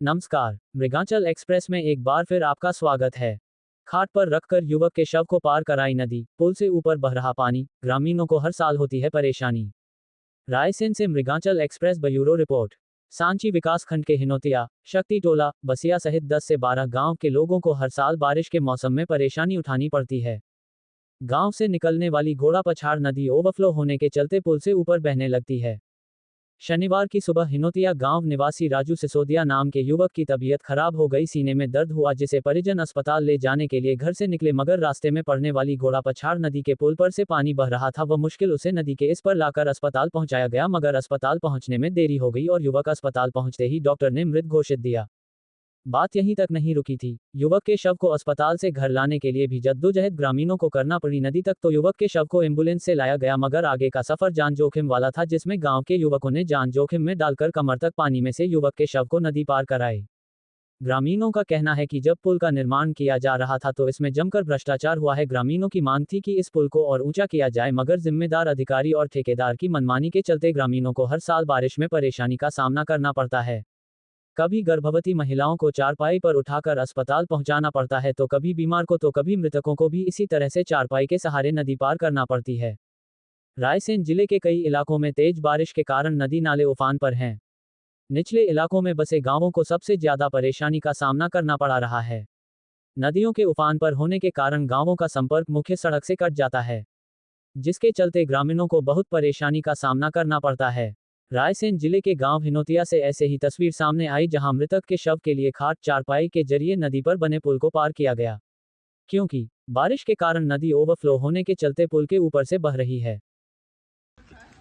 नमस्कार, मृगांचल एक्सप्रेस में एक बार फिर आपका स्वागत है। खाट पर रखकर युवक के शव को पार कराई नदी, पुल से ऊपर बह रहा पानी, ग्रामीणों को हर साल होती है परेशानी। रायसेन से मृगांचल एक्सप्रेस ब्यूरो रिपोर्ट। सांची विकासखंड के हिनोतिया, शक्ति टोला, बसिया सहित 10 से 12 गांव के लोगों को हर साल बारिश के मौसम में परेशानी उठानी पड़ती है। गांव से निकलने वाली घोड़ा पछाड़ नदी ओवरफ्लो होने के चलते पुल से ऊपर बहने लगती है। शनिवार की सुबह हिनोतिया गांव निवासी राजू सिसोदिया नाम के युवक की तबीयत खराब हो गई, सीने में दर्द हुआ, जिसे परिजन अस्पताल ले जाने के लिए घर से निकले, मगर रास्ते में पड़ने वाली घोड़ा पछाड़ नदी के पुल पर से पानी बह रहा था। वह मुश्किल उसे नदी के इस पर लाकर अस्पताल पहुंचाया गया, मगर अस्पताल पहुंचने में देरी हो गई और युवक अस्पताल पहुंचते ही डॉक्टर ने मृत घोषित दिया। बात यहीं तक नहीं रुकी थी, युवक के शव को अस्पताल से घर लाने के लिए भी जद्दोजहद ग्रामीणों को करना पड़ी। नदी तक तो युवक के शव को एम्बुलेंस से लाया गया, मगर आगे का सफर जान जोखिम वाला था, जिसमें गांव के युवकों ने जान जोखिम में डालकर कमर तक पानी में से युवक के शव को नदी पार कराए। ग्रामीणों का कहना है कि जब पुल का निर्माण किया जा रहा था तो इसमें जमकर भ्रष्टाचार हुआ है। ग्रामीणों की मांग थी कि इस पुल को और ऊंचा किया जाए, मगर जिम्मेदार अधिकारी और ठेकेदार की मनमानी के चलते ग्रामीणों को हर साल बारिश में परेशानी का सामना करना पड़ता है। कभी गर्भवती महिलाओं को चारपाई पर उठाकर अस्पताल पहुंचाना पड़ता है, तो कभी बीमार को, तो कभी मृतकों को भी इसी तरह से चारपाई के सहारे नदी पार करना पड़ती है। रायसेन जिले के कई इलाकों में तेज बारिश के कारण नदी नाले उफान पर हैं। निचले इलाकों में बसे गांवों को सबसे ज्यादा परेशानी का सामना करना पड़ा रहा है। नदियों के उफान पर होने के कारण गांवों का संपर्क मुख्य सड़क से कट जाता है, जिसके चलते ग्रामीणों को बहुत परेशानी का सामना करना पड़ता है। रायसेन जिले के गांव हिनोतिया से ऐसे ही तस्वीर सामने आई, जहां मृतक के शव के लिए खाट चारपाई के जरिए नदी पर बने पुल को पार किया गया, क्योंकि बारिश के कारण नदी ओवरफ्लो होने के चलते पुल के ऊपर से बह रही है।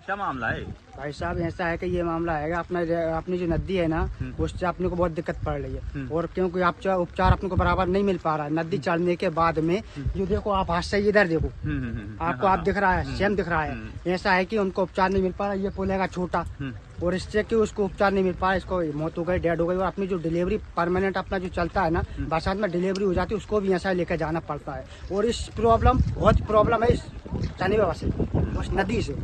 क्या मामला है भाई साहब? ऐसा है कि ये मामला है अपनी जो नदी है ना, उससे अपने को बहुत दिक्कत पड़ रही है, और क्योंकि आप उपचार अपने को बराबर नहीं मिल पा रहा है। नदी चढ़ने के बाद में जो देखो आप हाथ से इधर देखो, आपको आप दिख रहा है, सेम दिख रहा है। ऐसा है कि उनको उपचार नहीं मिल पा रहा। ये पुल है छोटा, और इससे कि उसको उपचार नहीं मिल पा रहा, इसको मौत हो गई, डेड हो गई। और अपनी जो डिलीवरी परमानेंट अपना जो चलता है ना, बरसात में डिलीवरी हो जाती है, उसको भी ऐसा लेकर जाना पड़ता है। और इस बहुत प्रॉब्लम है इस शनिवार से, उस नदी से।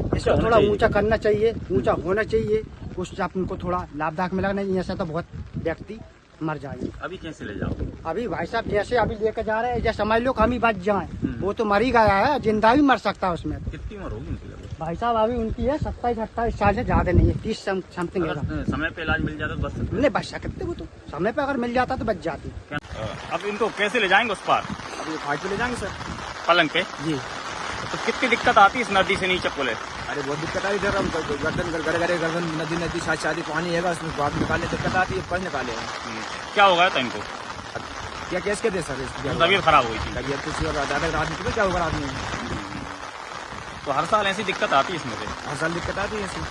इसको थोड़ा ऊंचा करना चाहिए, ऊंचा होना चाहिए, उससे आपको थोड़ा लाभदायक मिला। नहीं ऐसा तो बहुत व्यक्ति मर जाएंगे। अभी कैसे ले जाओ? अभी भाई साहब जैसे अभी लेकर जा रहे हैं, जैसे समझ लो हम ही बच जाए, वो तो मर ही गया है, जिंदा भी मर सकता है उसमें। कितनी उम्र होगी उनकी? भाई साहब अभी उनकी है 27-28 साल से ज्यादा नहीं है, 30 समथिंग है। समय पे इलाज मिल जाता तो बच सकते? नहीं बच सकते, वो तो समय पे अगर मिल जाता तो बच जाती। अब इनको कैसे ले जाएंगे उस पार? अभी घाट पे ले जाएंगे सर, पलंग पे जी। तो कितनी दिक्कत आती है इस नदी से नीचे पुल है? अरे बहुत दिक्कत आई इधर, हम गर्दन नदी शादी पानी है, उसमें बात निकालने दिक्कत आती है, पर निकाले हैं। क्या हो गया था इनको? क्या केस के दे सर? तबीयत खराब हुई थी। तबीयत कुछ ज्यादा आदमी को क्या होगा आदमी? तो हर साल ऐसी दिक्कत आती है इसमें से? हर साल दिक्कत आती है इसमें।